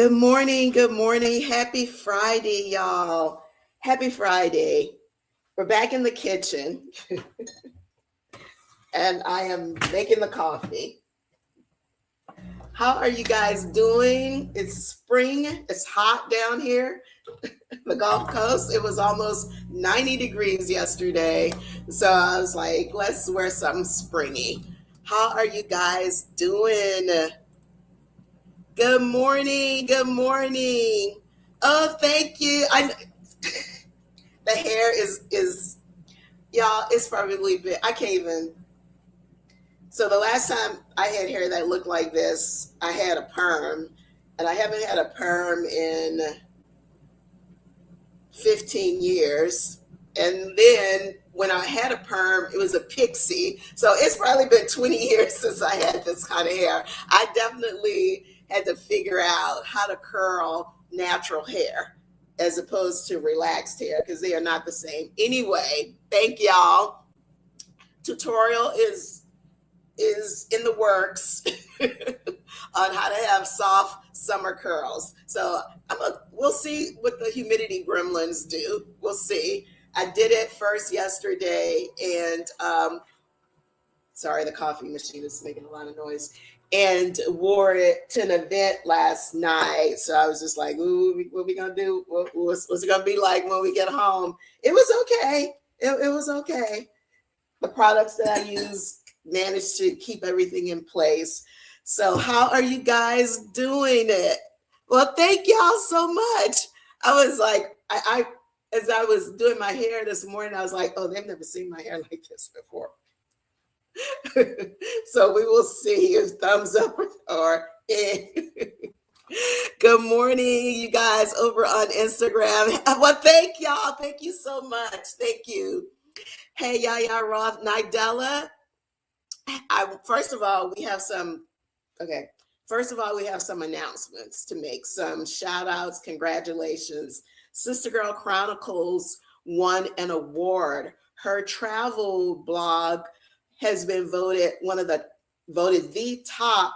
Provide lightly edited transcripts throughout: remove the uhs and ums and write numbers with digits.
Good morning. Good morning. Happy Friday, y'all. Happy Friday. We're back in the kitchen and I am making the coffee. How are you guys doing? It's spring. It's hot down here, the Gulf Coast. It was almost 90 degrees yesterday. So I was like, let's wear something springy. How are you guys doing? Good morning. Good morning. Oh, thank you. The hair is y'all, it's probably been, I can't even. So the last time I had hair that looked like this, I had a perm, and I haven't had a perm in 15 years. And then when I had a perm, it was a pixie. So it's probably been 20 years since I had this kind of hair. I definitely had to figure out how to curl natural hair as opposed to relaxed hair because they are not the same. Anyway, thank y'all. Tutorial is in the works on how to have soft summer curls. So we'll see what the humidity gremlins do. We'll see. I did it first yesterday, and sorry, the coffee machine is making a lot of noise. And wore it to an event last night. So I was just like, ooh, what we gonna do? What's it gonna be like when we get home? It was okay. It was okay. The products that I use managed to keep everything in place. So how are you guys doing it? Well, thank y'all so much. I was like, I as I was doing my hair this morning, I was like, oh, they've never seen my hair like this before. So we will see if thumbs up or eh. Good morning, you guys over on Instagram. Well, thank y'all. Thank you so much. Thank you. Hey, Yaya Roth, Nidella. First of all, we have some. Okay. First of all, we have some announcements to make. Some shout outs, congratulations. Sister Girl Chronicles won an award. Her travel blog has been voted the top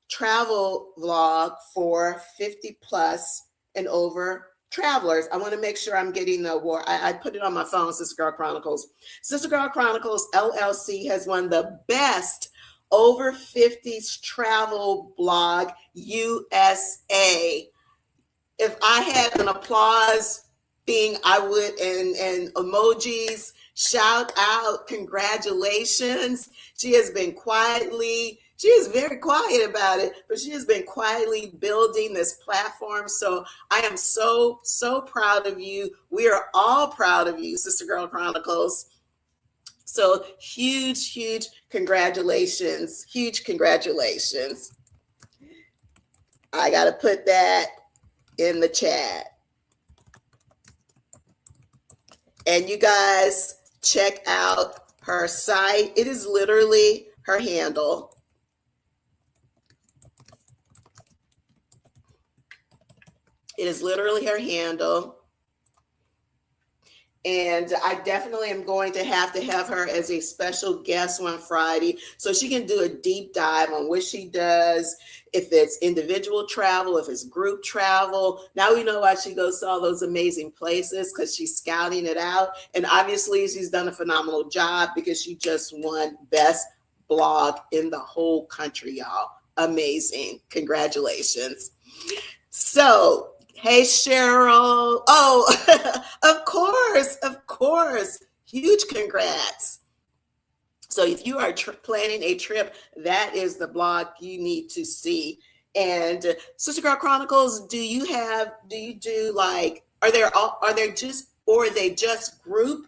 travel vlog for 50 plus and over travelers. I want to make sure I'm getting the award. I put it on my phone, Sister Girl Chronicles. Sister Girl Chronicles LLC has won the best over 50s travel blog USA. If I had an applause thing, I would, and emojis, shout out, congratulations. She is very quiet about it, but she has been quietly building this platform. So I am so proud of you. We are all proud of you, Sister Girl Chronicles. So huge congratulations. Huge congratulations. I got to put that in the chat. And you guys check out her site. It is literally her handle. It is literally her handle. And I definitely am going to have her as a special guest one Friday so she can do a deep dive on what she does, if it's individual travel, if it's group travel. Now we know why she goes to all those amazing places, because she's scouting it out. And obviously she's done a phenomenal job because she just won best blog in the whole country, y'all. Amazing. Congratulations. So, hey, Cheryl. Oh, of course. Huge congrats. So if you are planning a trip, that is the blog you need to see. And Sister Girl Chronicles, do you do like, are they just group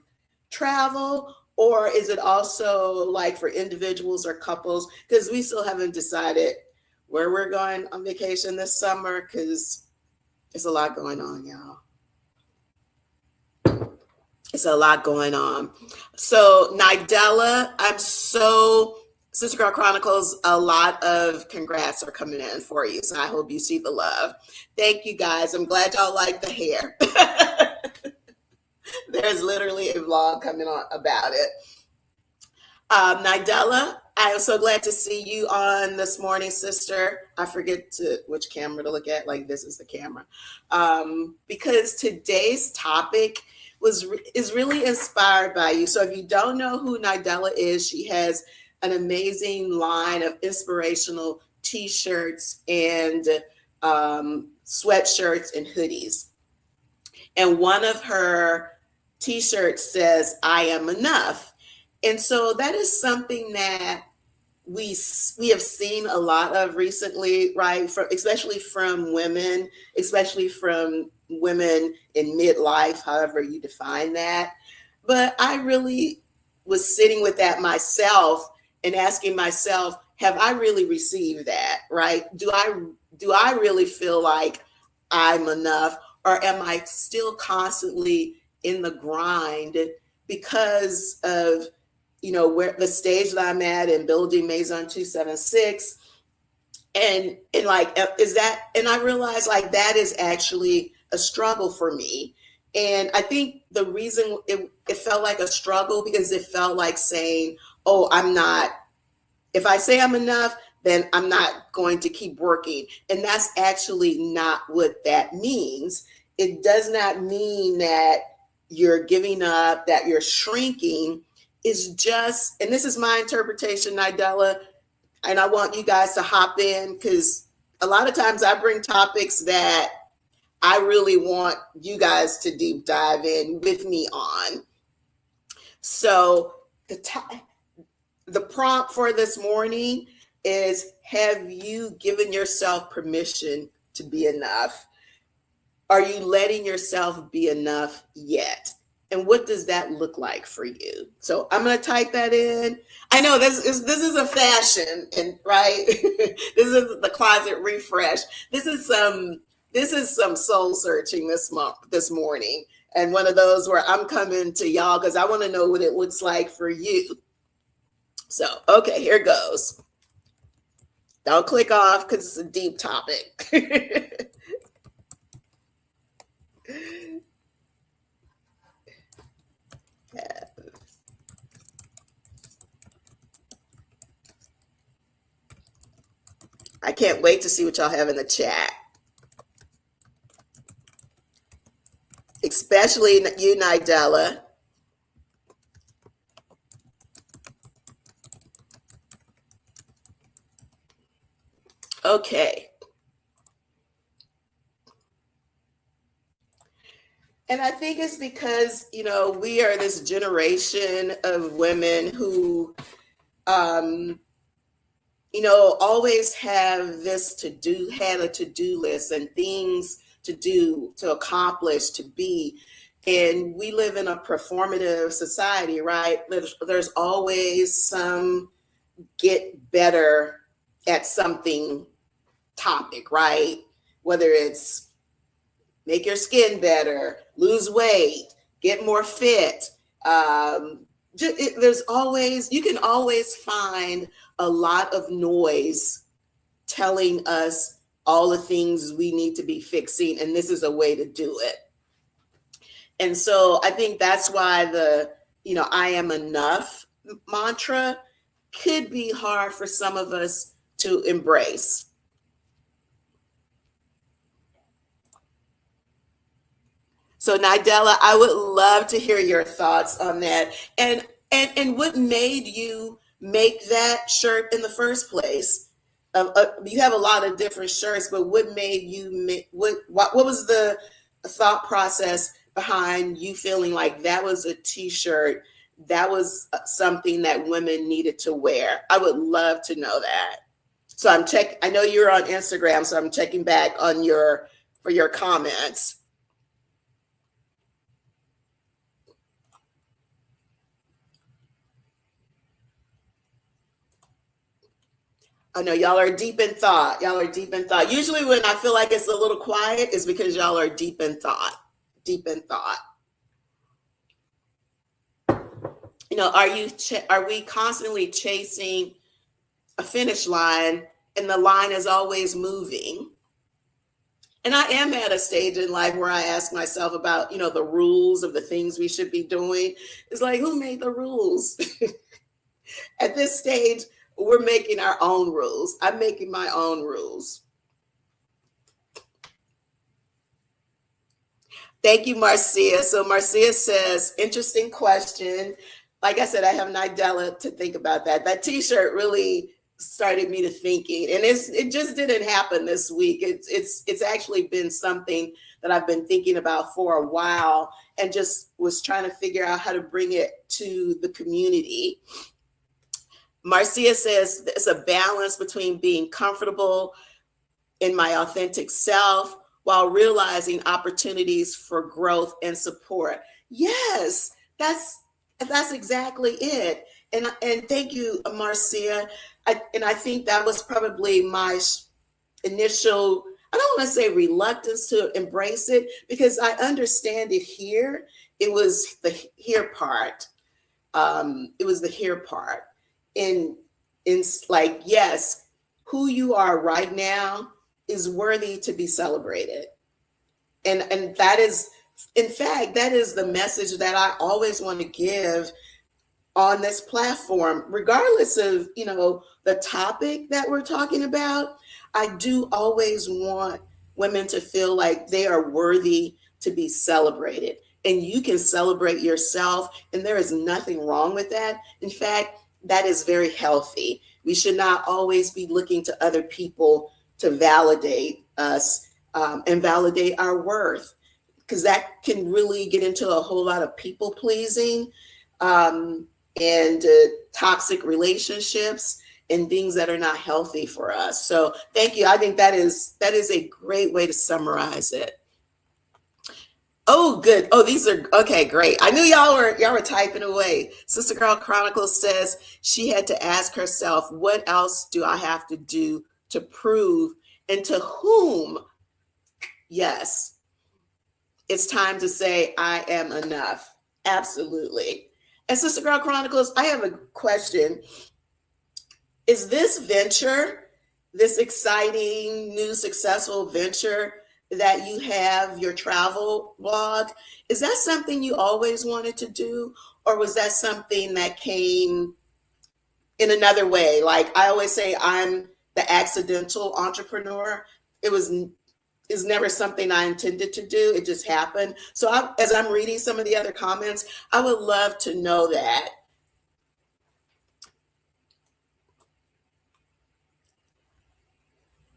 travel, or is it also like for individuals or couples? Because we still haven't decided where we're going on vacation this summer, because there's a lot going on, y'all. It's a lot going on. So Nidella, Sister Girl Chronicles, a lot of congrats are coming in for you. So I hope you see the love. Thank you guys. I'm glad y'all like the hair. There's literally a vlog coming on about it. Nidella, I am so glad to see you on this morning, sister. I forget which camera to look at. Like this is the camera, because today's topic is really inspired by you. So if you don't know who Nidella is, she has an amazing line of inspirational T-shirts and sweatshirts and hoodies. And one of her T-shirts says, "I am enough." And so that is something that we have seen a lot of recently, right? Especially from women, especially from women in midlife, however you define that. But I really was sitting with that myself and asking myself, have I really received that, right? Do I really feel like I'm enough, or am I still constantly in the grind because of where the stage that I'm at in building Maison 276, and like is that, and I realized like that is actually a struggle for me. And I think the reason it felt like a struggle because it felt like saying, oh, I'm not, if I say I'm enough, then I'm not going to keep working. And that's actually not what that means. It does not mean that you're giving up, that you're shrinking. It's just, and this is my interpretation, Nidella, and I want you guys to hop in because a lot of times I bring topics that I really want you guys to deep dive in with me on. So the prompt for this morning is, have you given yourself permission to be enough? Are you letting yourself be enough yet? And what does that look like for you? So I'm going to type that in. I know this is a fashion, and right, this is the closet refresh. This is some soul searching this morning, and one of those where I'm coming to y'all because I want to know what it looks like for you. So okay, here goes. Don't click off because it's a deep topic. I can't wait to see what y'all have in the chat. Especially you, Nidella. Okay. And I think it's because, we are this generation of women who, always have had a to-do list and things to do, to accomplish, to be. And we live in a performative society, right? There's always some get better at something topic, right? Whether it's make your skin better, lose weight, get more fit. You can always find a lot of noise telling us all the things we need to be fixing, and this is a way to do it. And so I think that's why the, I am enough mantra could be hard for some of us to embrace. So Nidella, I would love to hear your thoughts on that. And what made you make that shirt in the first place? You have a lot of different shirts, but what made you make what was the thought process behind you feeling like that was a t-shirt, that was something that women needed to wear? I would love to know that. So I know you're on Instagram, so I'm checking back on for your comments. I know y'all are deep in thought. Y'all are deep in thought. Usually when I feel like it's a little quiet, it's because y'all are deep in thought. Deep in thought. Are we constantly chasing a finish line and the line is always moving? And I am at a stage in life where I ask myself about, the rules of the things we should be doing. It's like, who made the rules? At this stage, We're making our own rules. I'm making my own rules. Thank you, Marcia. So Marcia says, interesting question. Like I said, I have Nidella to think about that. That T-shirt really started me to thinking, and it just didn't happen this week. It's actually been something that I've been thinking about for a while, and just was trying to figure out how to bring it to the community. Marcia says it's a balance between being comfortable in my authentic self while realizing opportunities for growth and support. Yes, that's exactly it. And thank you, Marcia. I think that was probably my initial, I don't want to say reluctance to embrace it, because I understand it here. It was the here part. It was the here part. In like, yes, who you are right now is worthy to be celebrated. And that is, in fact, that is the message that I always want to give on this platform, regardless of, the topic that we're talking about. I do always want women to feel like they are worthy to be celebrated. And you can celebrate yourself, and there is nothing wrong with that. In fact, that is very healthy. We should not always be looking to other people to validate us, and validate our worth, because that can really get into a whole lot of people pleasing, and toxic relationships and things that are not healthy for us. So thank you. I think that is a great way to summarize it. Oh, good. Oh, these are okay. Great. I knew y'all were typing away. Sister Girl Chronicles says she had to ask herself, what else do I have to do to prove, and to whom? Yes, it's time to say I am enough. Absolutely. And Sister Girl Chronicles, I have a question. Is this venture, this exciting, new, successful venture that you have, your travel blog, is that something you always wanted to do? Or was that something that came in another way? Like I always say, I'm the accidental entrepreneur. Is never something I intended to do. It just happened. So as I'm reading some of the other comments, I would love to know that.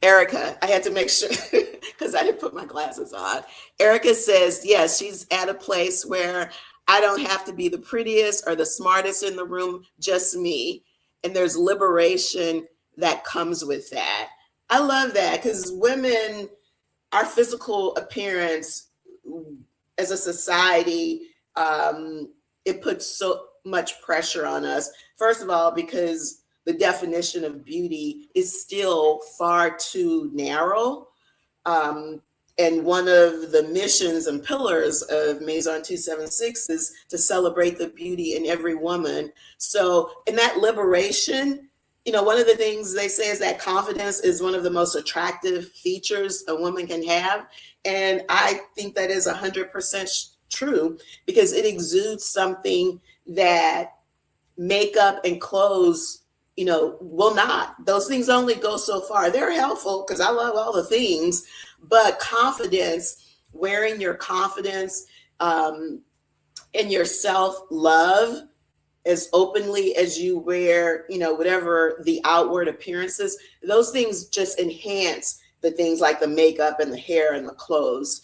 Erica, I had to make sure because I didn't put my glasses on. Erica says, yes, she's at a place where I don't have to be the prettiest or the smartest in the room, just me. And there's liberation that comes with that. I love that, because women, our physical appearance as a society, it puts so much pressure on us. First of all, because the definition of beauty is still far too narrow. And one of the missions and pillars of Maison 276 is to celebrate the beauty in every woman. So in that liberation, one of the things they say is that confidence is one of the most attractive features a woman can have. And I think that is 100% true, because it exudes something that makeup and clothes, will not. Those things only go so far. They're helpful because I love all the things, but confidence, wearing your confidence, and your self-love as openly as you wear, whatever the outward appearances, those things just enhance the things like the makeup and the hair and the clothes.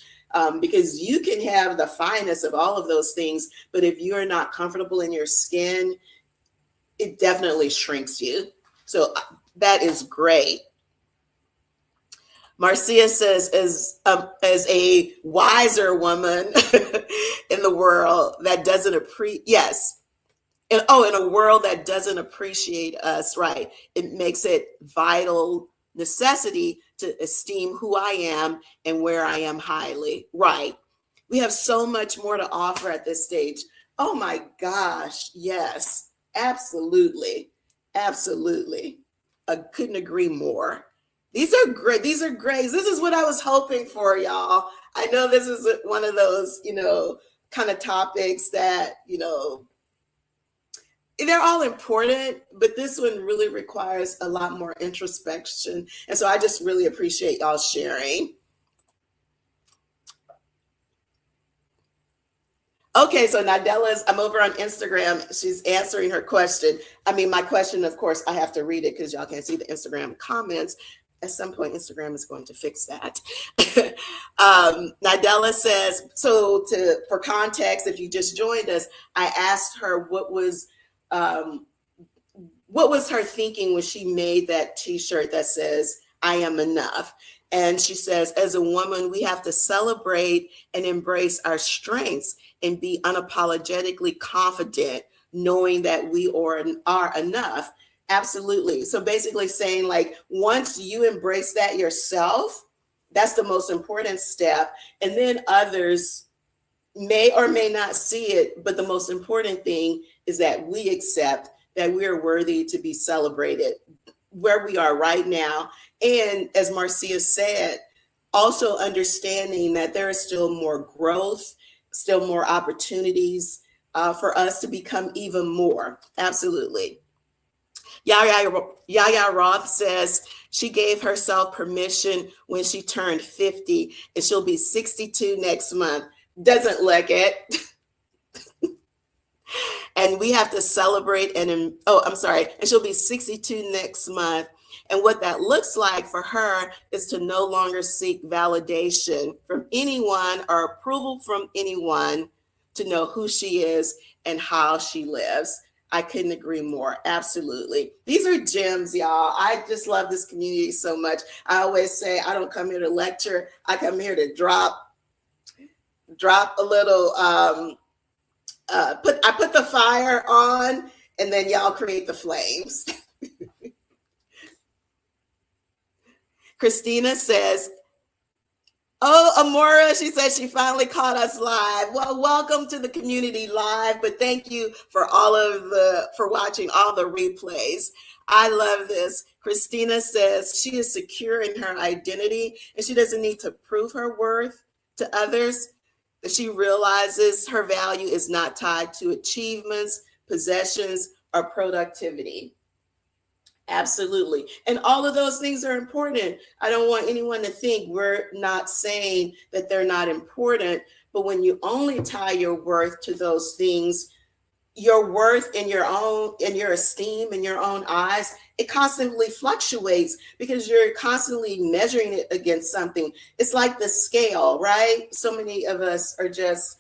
Because you can have the finest of all of those things, but if you're not comfortable in your skin, it definitely shrinks you. So that is great. Marcia says, as a wiser woman in the world that doesn't appreciate, yes. And in a world that doesn't appreciate us, right? It makes it vital necessity to esteem who I am and where I am highly, right? We have so much more to offer at this stage. Oh my gosh, yes, absolutely, absolutely. I couldn't agree more. These are great. These are great. This is what I was hoping for, y'all. I know this is one of those, kind of topics that, they're all important, but this one really requires a lot more introspection. And so I just really appreciate y'all sharing. Okay, so Nadella's, I'm over on Instagram. She's answering her question. I mean, my question, of course, I have to read it because y'all can't see the Instagram comments. At some point, Instagram is going to fix that. Nadella says, so for context, if you just joined us, I asked her um, what was her thinking when she made that t-shirt that says, I am enough. And she says, as a woman, we have to celebrate and embrace our strengths and be unapologetically confident, knowing that we are enough. Absolutely. So basically saying, like, once you embrace that yourself, that's the most important step. And then others may or may not see it, but the most important thing is that we accept that we are worthy to be celebrated where we are right now. And as Marcia said, also understanding that there is still more growth, still more opportunities for us to become even more. Absolutely. Yaya Roth says she gave herself permission when she turned 50 and she'll be 62 next month. Doesn't look it. And we have to celebrate and she'll be 62 next month. And what that looks like for her is to no longer seek validation from anyone or approval from anyone to know who she is and how she lives. I couldn't agree more. Absolutely. These are gems, y'all. I just love this community so much. I always say I don't come here to lecture. I come here to drop a little, I put the fire on and then y'all create the flames. Christina says, oh, Amora, she says she finally caught us live. Well, welcome to the community live, but thank you for watching all the replays. I love this. Christina says she is secure in her identity and she doesn't need to prove her worth to others. She realizes her value is not tied to achievements, possessions, or productivity. Absolutely. And all of those things are important. I don't want anyone to think we're not saying that they're not important, but when you only tie your worth to those things, your worth in your esteem in your own eyes, it constantly fluctuates because you're constantly measuring it against something. It's like the scale, right? So many of us are just,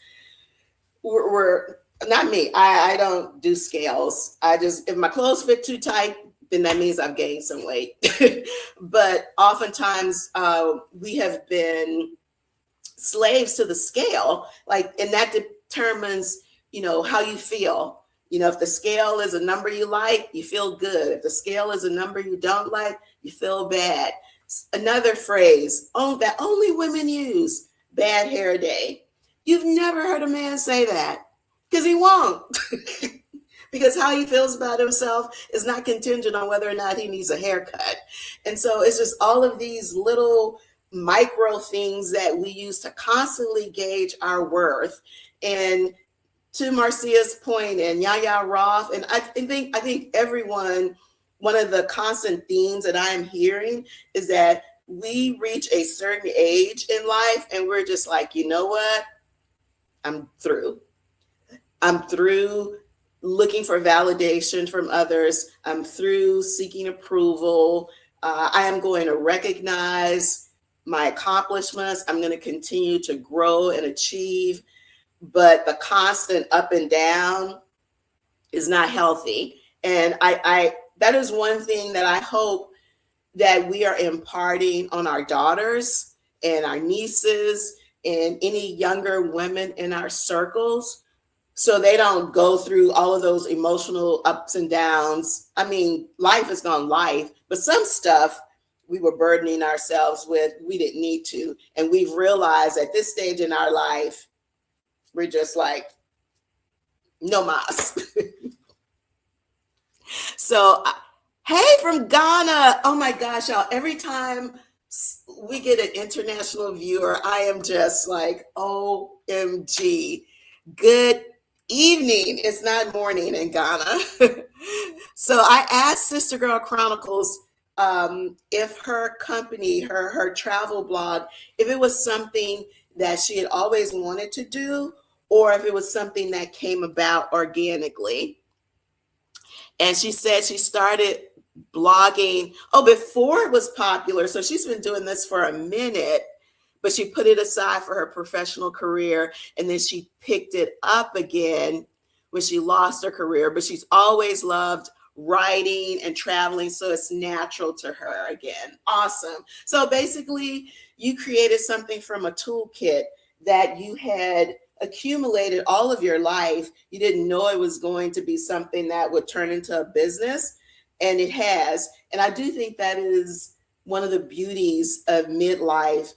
we're not me. I don't do scales. If my clothes fit too tight, then that means I've gained some weight. But oftentimes we have been slaves to the scale, and that determines, how you feel. If the scale is a number you like, you feel good. If the scale is a number you don't like, you feel bad. Another phrase that only women use, bad hair day. You've never heard a man say that because he won't. Because how he feels about himself is not contingent on whether or not he needs a haircut. And so it's just all of these little micro things that we use to constantly gauge our worth. And to Marcia's point and Yaya Roth, and I think everyone, one of the constant themes that I am hearing is that we reach a certain age in life and we're just like, you know what? I'm through looking for validation from others. I'm through seeking approval. I am going to recognize my accomplishments. I'm going to continue to grow and achieve, but the constant up and down is not healthy. And I that is one thing that I hope that we are imparting on our daughters and our nieces and any younger women in our circles, so they don't go through all of those emotional ups and downs. I mean, life is gone life, but some stuff we were burdening ourselves with, we didn't need to. And we've realized at this stage in our life, we're just like, no mas. So, hey, from Ghana. Oh my gosh, y'all. Every time we get an international viewer, I am just like, OMG. Good evening. It's not morning in Ghana. So I asked Sister Girl Chronicles if her company, her travel blog, if it was something that she had always wanted to do, or if it was something that came about organically. And she said she started blogging, before it was popular. So she's been doing this for a minute, but she put it aside for her professional career. And then she picked it up again when she lost her career. But she's always loved writing and traveling. So it's natural to her again. Awesome. So basically, you created something from a toolkit that you had accumulated all of your life. You didn't know it was going to be something that would turn into a business, and it has. And I do think that is one of the beauties of midlife.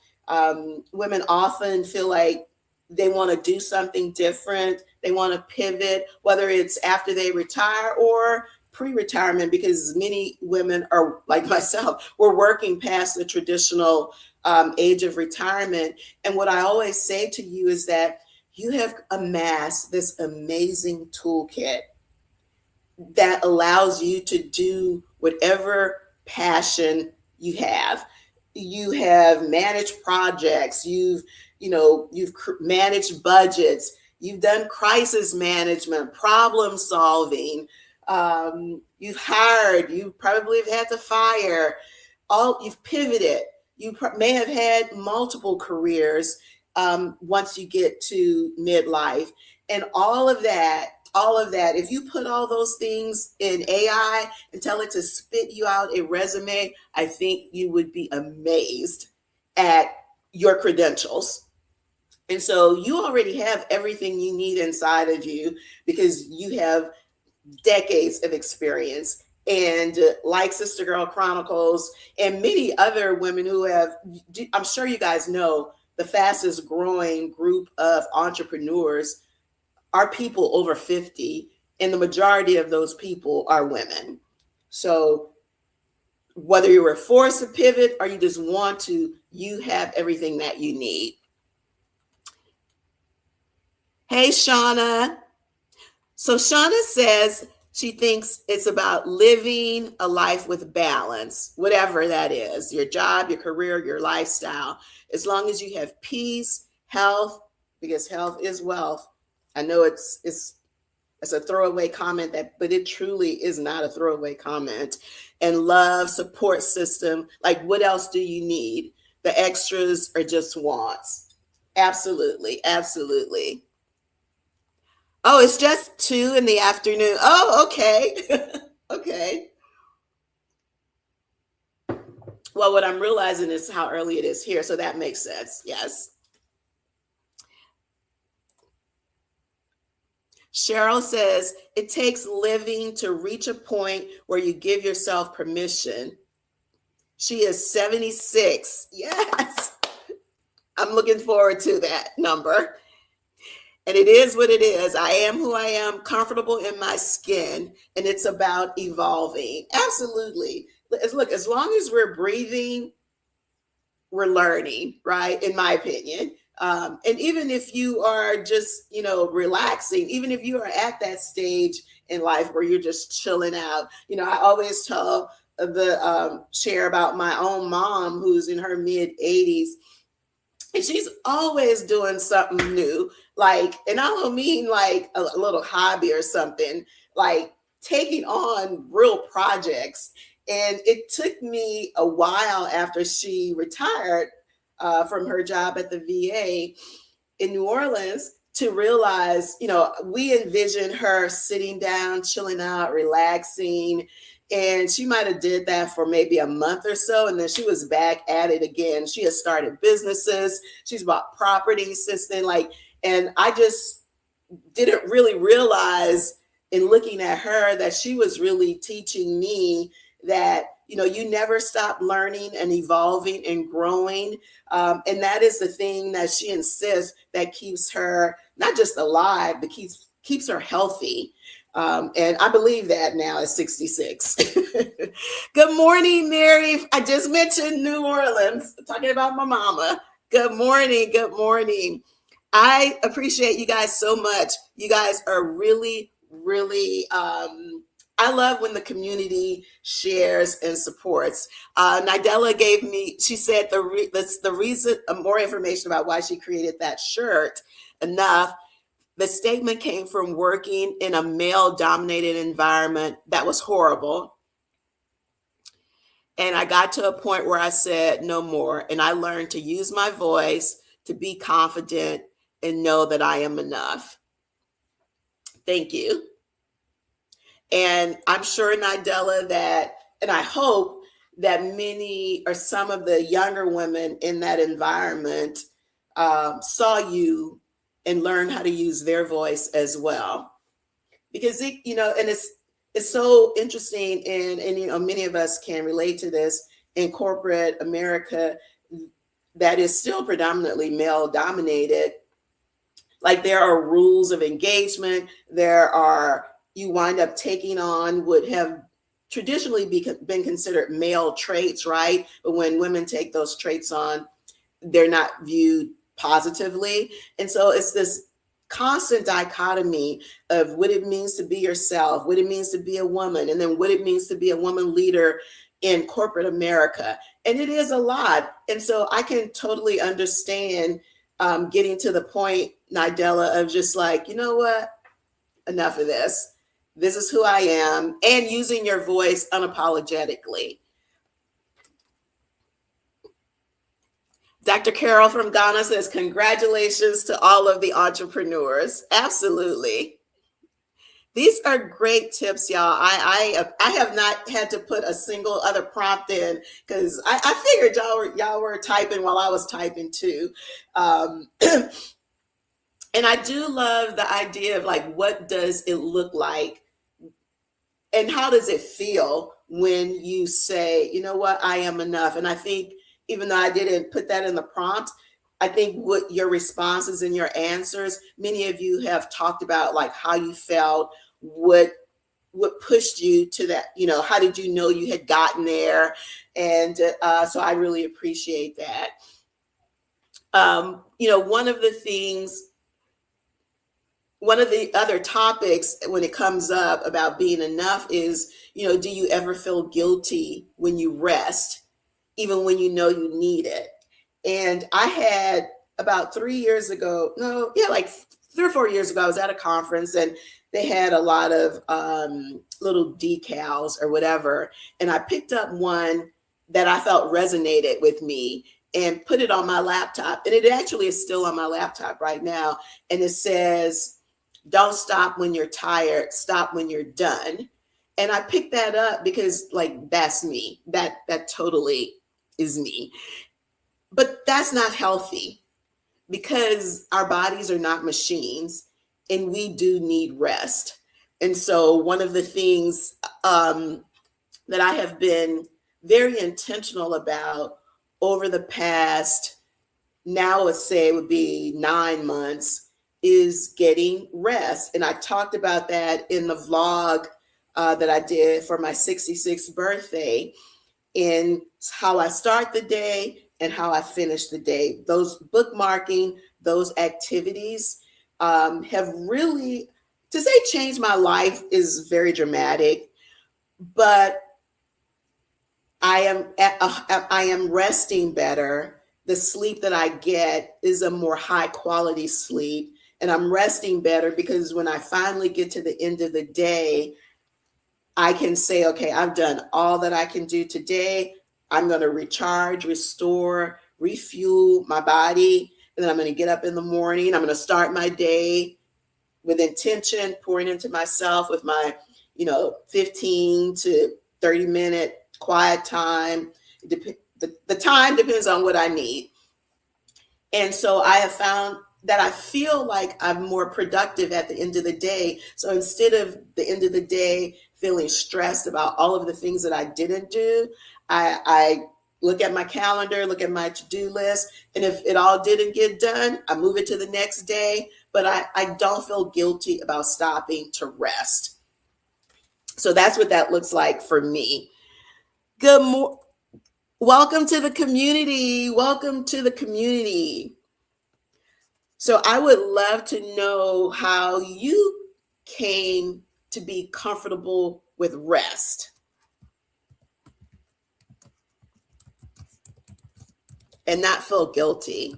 Women often feel like they want to do something different. They want to pivot, whether it's after they retire or pre-retirement, because many women are like myself, we're working past the traditional age of retirement. And what I always say to you is that you have amassed this amazing toolkit that allows you to do whatever passion you have. You have managed projects, you've managed budgets, you've done crisis management, problem solving, you've hired, you probably have had to fire, you've pivoted, you may have had multiple careers once you get to midlife. And all of that, if you put all those things in AI and tell it to spit you out a resume, I think you would be amazed at your credentials. And so you already have everything you need inside of you because you have decades of experience. And like Sister Girl Chronicles and many other women who have, I'm sure you guys know, the fastest growing group of entrepreneurs are people over 50, and the majority of those people are women. So whether you were forced to pivot or you just want to, you have everything that you need. Hey, Shauna. So Shauna says she thinks it's about living a life with balance, whatever that is, your job, your career, your lifestyle. As long as you have peace, health, because health is wealth. I know it's a throwaway comment, but it truly is not a throwaway comment. And love, support system, like what else do you need? The extras are just wants. Absolutely, absolutely. Oh, it's just 2 in the afternoon. Oh, okay. Okay. Well, what I'm realizing is how early it is here, so that makes sense. Yes. Cheryl says, it takes living to reach a point where you give yourself permission. She is 76. Yes. I'm looking forward to that number. And it is what it is. I am who I am, comfortable in my skin, and it's about evolving. Absolutely. Look, as long as we're breathing, we're learning, right? In my opinion. And even if you are just, relaxing, even if you are at that stage in life where you're just chilling out, I always tell share about my own mom who's in her mid 80s. And she's always doing something new. Like, and I don't mean like a little hobby or something, like taking on real projects. And it took me a while after she retired from her job at the VA in New Orleans to realize, we envisioned her sitting down, chilling out, relaxing. And she might have did that for maybe a month or so. And then she was back at it again. She has started businesses. She's bought properties since then. And I just didn't really realize in looking at her that she was really teaching me that, you never stop learning and evolving and growing. And that is the thing that she insists that keeps her not just alive, but keeps her healthy. And I believe that now at 66. Good morning, Mary. I just mentioned New Orleans, talking about my mama. Good morning. Good morning. I appreciate you guys so much. You guys are really, really. I love when the community shares and supports. Nidella gave me. She said that's the reason. More information about why she created that shirt. Enough. The statement came from working in a male-dominated environment that was horrible. And I got to a point where I said no more. And I learned to use my voice, to be confident, and know that I am enough. Thank you. And I'm sure, Nidella, that, and I hope that many or some of the younger women in that environment saw you and learned how to use their voice as well. Because and it's so interesting, and many of us can relate to this in corporate America that is still predominantly male dominated. Like, there are rules of engagement. You wind up taking on would have traditionally been considered male traits, right? But when women take those traits on, they're not viewed positively. And so it's this constant dichotomy of what it means to be yourself, what it means to be a woman, and then what it means to be a woman leader in corporate America. And it is a lot. And so I can totally understand getting to the point, Nidella, of just like, you know what? Enough of this. This is who I am, and using your voice unapologetically. Dr. Carol from Ghana says, congratulations to all of the entrepreneurs. Absolutely. These are great tips, y'all. I have not had to put a single other prompt in because I figured y'all were typing while I was typing too. And I do love the idea of like, what does it look like and how does it feel when you say, you know what, I am enough? And I think, even though I didn't put that in the prompt, I think what your responses and your answers, many of you have talked about like how you felt, what pushed you to that, how did you know you had gotten there? And so I really appreciate that. One of the other topics when it comes up about being enough is, do you ever feel guilty when you rest, even when you know you need it? And I had about 3 years ago, like 3 or 4 years ago, I was at a conference and they had a lot of little decals or whatever. And I picked up one that I felt resonated with me and put it on my laptop. And it actually is still on my laptop right now. And it says, don't stop when you're tired, stop when you're done. And I picked that up because like, that's me. That totally is me. But that's not healthy because our bodies are not machines and we do need rest. And so one of the things that I have been very intentional about over the past, now let's say it would be 9 months, is getting rest. And I talked about that in the vlog that I did for my 66th birthday, in how I start the day and how I finish the day. Those bookmarking, those activities have really, to say changed my life is very dramatic, but I am resting better. The sleep that I get is a more high quality sleep, and I'm resting better because when I finally get to the end of the day, I can say, okay, I've done all that I can do today. I'm going to recharge, restore, refuel my body. And then I'm going to get up in the morning. I'm going to start my day with intention, pouring into myself with my, 15 to 30 minute quiet time. The time depends on what I need. And so I have found that I feel like I'm more productive at the end of the day. So instead of the end of the day feeling stressed about all of the things that I didn't do, I look at my calendar, look at my to-do list, and if it all didn't get done, I move it to the next day, but I don't feel guilty about stopping to rest. So that's what that looks like for me. Welcome to the community. Welcome to the community. So I would love to know how you came to be comfortable with rest and not feel guilty.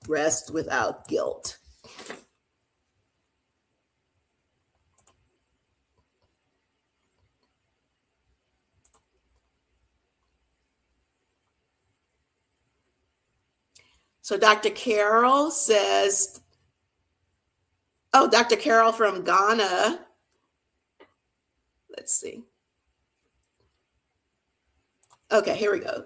Rest without guilt. So Dr. Carol says, oh, Dr. Carol from Ghana. Let's see. Okay, here we go.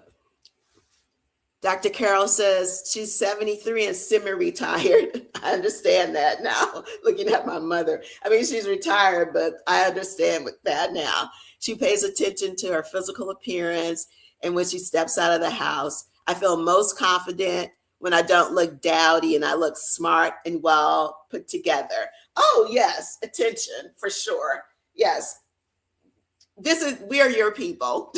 Dr. Carol says she's 73 and semi-retired. I understand that now, looking at my mother. I mean, she's retired, but I understand with that now. She pays attention to her physical appearance, and when she steps out of the house, I feel most confident when I don't look dowdy and I look smart and well put together. Oh, yes, attention for sure. Yes. We are your people.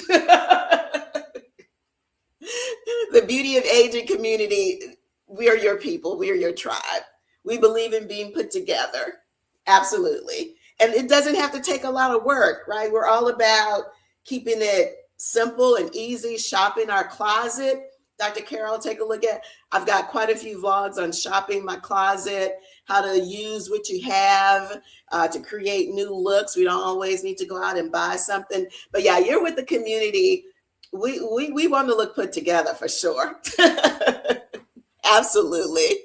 The beauty of aging community, we are your people, we are your tribe. We believe in being put together. Absolutely. And it doesn't have to take a lot of work, right? We're all about keeping it simple and easy, shopping our closet. Dr. Carol, take a look at, I've got quite a few vlogs on shopping my closet, how to use what you have to create new looks. We don't always need to go out and buy something. But yeah, you're with the community. We want to look put together for sure. Absolutely.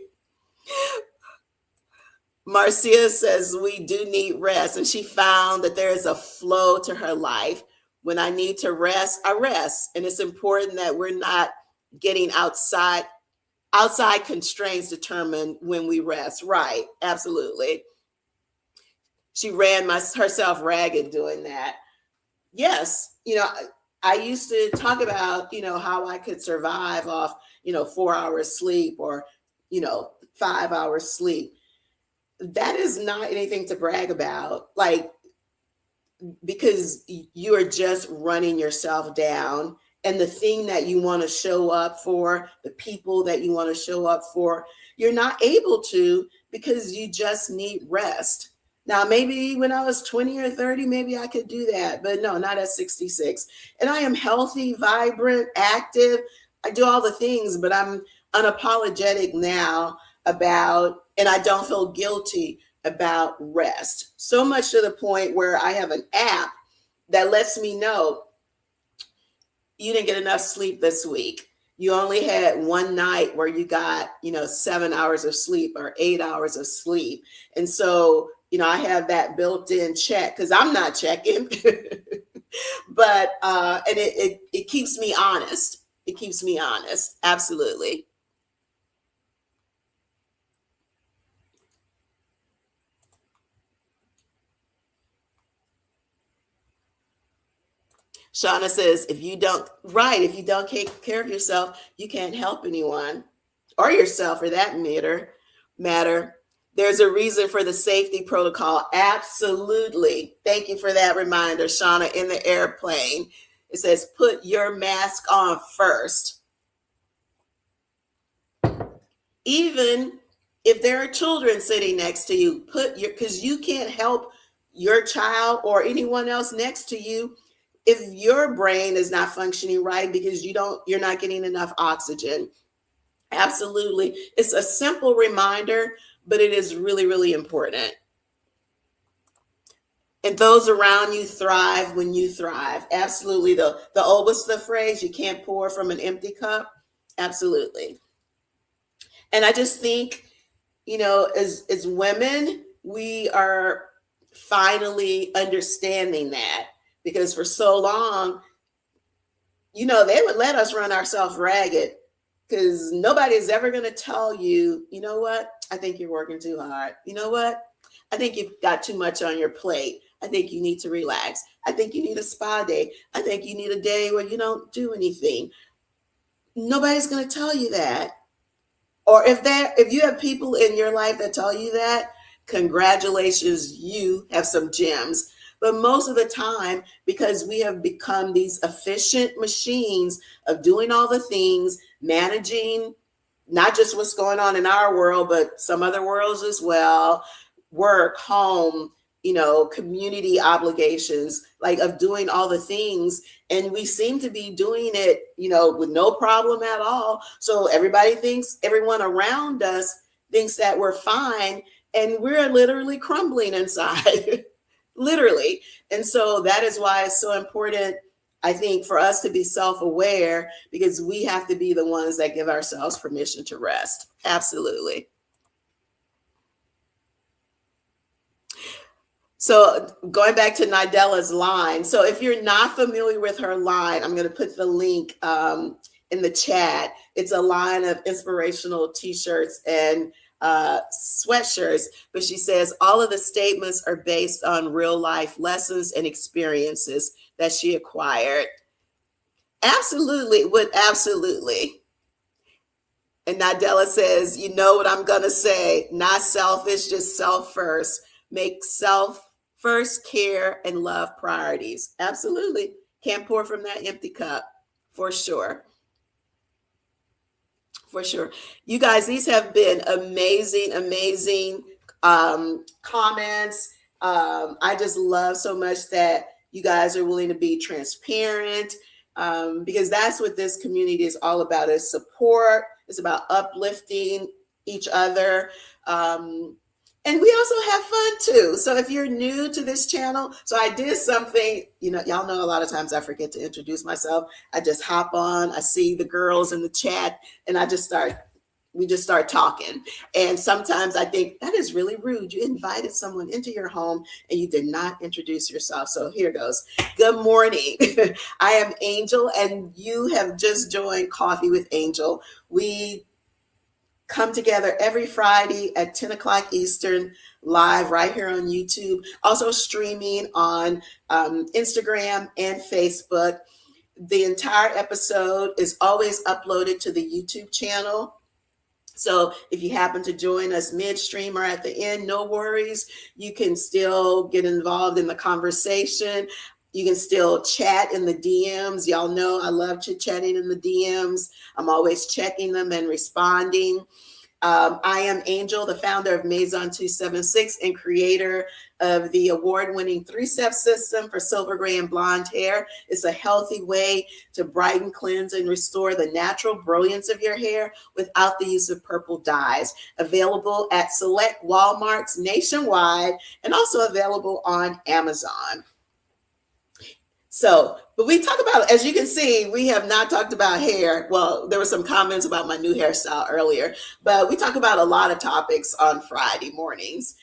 Marcia says we do need rest, and she found that there is a flow to her life. When I need to rest, I rest. And it's important that we're not getting outside constraints determine when we rest. Right. Absolutely. She ran herself ragged doing that. Yes. I used to talk about, how I could survive off, 4 hours sleep or, 5 hours sleep. That is not anything to brag about. Like, because you are just running yourself down, and the thing that you want to show up for, the people that you want to show up for, you're not able to because you just need rest. Now, maybe when I was 20 or 30, maybe I could do that, but no, not at 66. And I am healthy, vibrant, active. I do all the things, but I'm unapologetic now about, and I don't feel guilty about rest. So much to the point where I have an app that lets me know you didn't get enough sleep this week. You only had one night where you got, 7 hours of sleep or 8 hours of sleep. And so, I have that built-in check because I'm not checking, but, and it keeps me honest. It keeps me honest. Absolutely. Shauna says, if you don't take care of yourself, you can't help anyone or yourself for that matter. There's a reason for the safety protocol. Absolutely. Thank you for that reminder, Shauna, in the airplane. It says, put your mask on first. Even if there are children sitting next to you, because you can't help your child or anyone else next to you if your brain is not functioning right because you're not getting enough oxygen. Absolutely. It's a simple reminder, but it is really, really important. And those around you thrive when you thrive. Absolutely. The oldest the phrase, you can't pour from an empty cup. Absolutely. And I just think, as women, we are finally understanding that, because for so long, they would let us run ourselves ragged because nobody's ever going to tell you, you know what? I think you're working too hard. You know what? I think you've got too much on your plate. I think you need to relax. I think you need a spa day. I think you need a day where you don't do anything. Nobody's going to tell you that. Or if you have people in your life that tell you that, congratulations, you have some gems. But most of the time, because we have become these efficient machines of doing all the things, managing not just what's going on in our world, but some other worlds as well, work, home, community obligations, like of doing all the things. And we seem to be doing it, with no problem at all. So everyone around us thinks that we're fine, and we're literally crumbling inside, literally. And so that is why it's so important, I think, for us to be self-aware, because we have to be the ones that give ourselves permission to rest. Absolutely. So going back to Nidella's line. So if you're not familiar with her line, I'm going to put the link in the chat. It's a line of inspirational t-shirts and sweatshirts, but she says all of the statements are based on real life lessons and experiences that she acquired. Absolutely, absolutely. And Nadella says, you know what I'm going to say, not selfish, just self first. Make self first, care and love priorities. Absolutely. Can't pour from that empty cup, for sure. For sure. You guys, these have been amazing, amazing comments. I just love so much that you guys are willing to be transparent, because that's what this community is all about, is support. It's about uplifting each other. And we also have fun too. So if you're new to this channel, so I did something, y'all know a lot of times I forget to introduce myself. I just hop on, I see the girls in the chat, and we just start talking. And sometimes I think that is really rude. You invited someone into your home and you did not introduce yourself. So here goes. Good morning. I am Angel, and you have just joined Coffee with Angel. We come together every Friday at 10 o'clock Eastern, live right here on YouTube, also streaming on Instagram and Facebook. The entire episode is always uploaded to the YouTube channel. So if you happen to join us midstream or at the end, no worries. You can still get involved in the conversation. You can still chat in the DMs. Y'all know I love chit-chatting in the DMs. I'm always checking them and responding. I am Angel, the founder of Maison 276 and creator of the award-winning 3-step system for silver gray and blonde hair. It's a healthy way to brighten, cleanse, and restore the natural brilliance of your hair without the use of purple dyes. Available at select Walmarts nationwide and also available on Amazon. So, but we talk about, as you can see, we have not talked about hair. Well, there were some comments about my new hairstyle earlier, but we talk about a lot of topics on Friday mornings.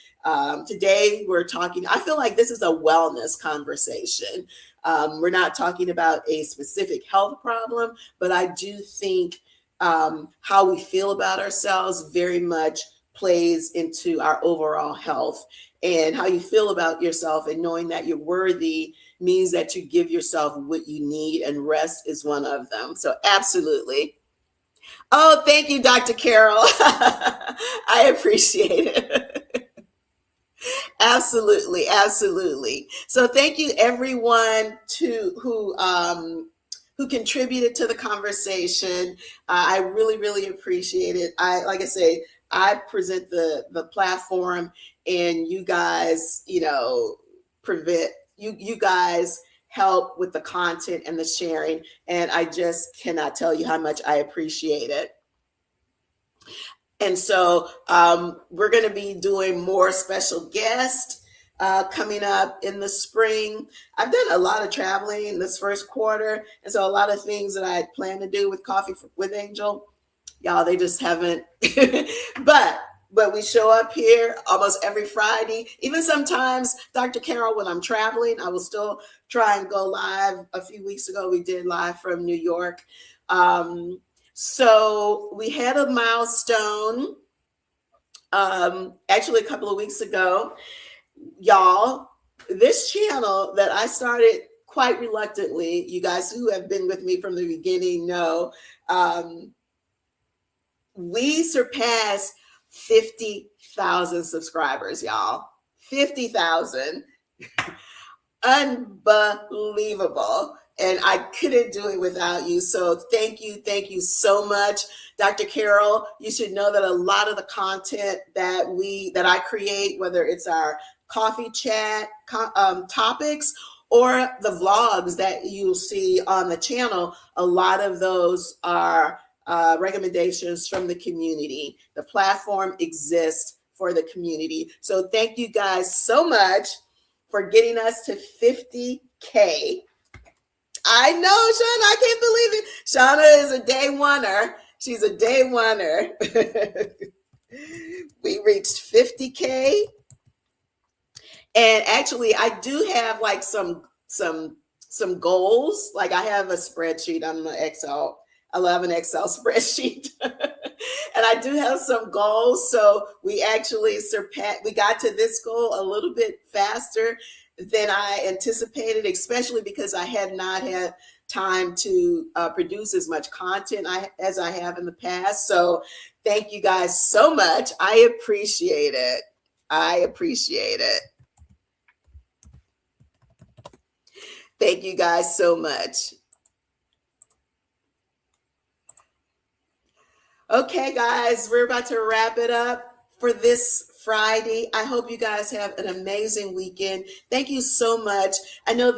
Today we're talking, I feel like this is a wellness conversation. We're not talking about a specific health problem, but I do think how we feel about ourselves very much plays into our overall health. And how you feel about yourself and knowing that you're worthy means that you give yourself what you need, and rest is one of them. So absolutely. Oh, thank you, Dr. Carol. I appreciate it. Absolutely, absolutely. So thank you everyone who contributed to the conversation. I really, really appreciate it. Like I say, I present the platform, and you guys, you guys help with the content and the sharing. And I just cannot tell you how much I appreciate it. And so we're going to be doing more special guests coming up in the spring. I've done a lot of traveling this first quarter. And so a lot of things that I plan to do with Coffee with Angel, y'all, they just haven't. But we show up here almost every Friday. Even sometimes, Dr. Carol, when I'm traveling, I will still try and go live. A few weeks ago, we did live from New York. So we had a milestone actually a couple of weeks ago. Y'all, this channel that I started quite reluctantly, you guys who have been with me from the beginning know, we surpassed 50,000 subscribers, y'all. 50,000. unbelievable. And I couldn't do it without you. So thank you so much, Dr. Carol. You should know that a lot of the content that I create, whether it's our coffee chat topics or the vlogs that you'll see on the channel, a lot of those are recommendations from the community. The platform exists for the community. So thank you guys so much for getting us to 50K. I know, Shauna, I can't believe it. Shauna is a day oneer. She's a day oneer. We reached 50K. And actually, I do have like some goals. Like I have a spreadsheet on my Excel. I love an Excel spreadsheet. And I do have some goals. So we actually we got to this goal a little bit faster than I anticipated, especially because I had not had time to produce as much content as I have in the past. So thank you guys so much. I appreciate it. I appreciate it. Thank you guys so much. Okay, guys, we're about to wrap it up for this Friday. I hope you guys have an amazing weekend. Thank you so much. I know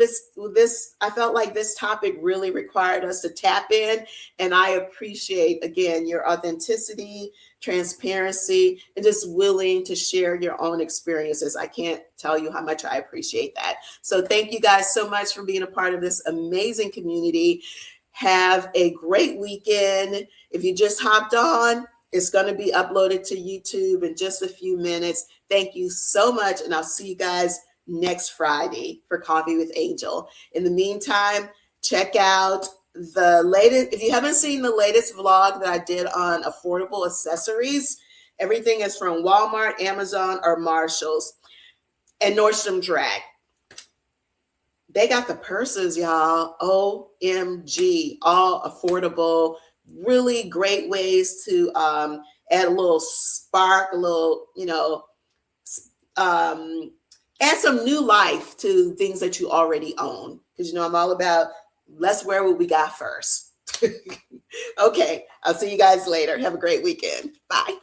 I felt like this topic really required us to tap in, and I appreciate again your authenticity, transparency, and just willing to share your own experiences. I can't tell you how much I appreciate that. So thank you guys so much for being a part of this amazing community. Have a great weekend. If you just hopped on, it's going to be uploaded to YouTube in just a few minutes. Thank you so much. And I'll see you guys next Friday for Coffee with Angel. In the meantime, check out the latest. If you haven't seen the latest vlog that I did on affordable accessories, everything is from Walmart, Amazon, or Marshall's, and Nordstrom Rack. They got the purses, y'all. OMG, all affordable, really great ways to add a little spark, a little, add some new life to things that you already own. Because, I'm all about let's wear what we got first. Okay, I'll see you guys later. Have a great weekend. Bye.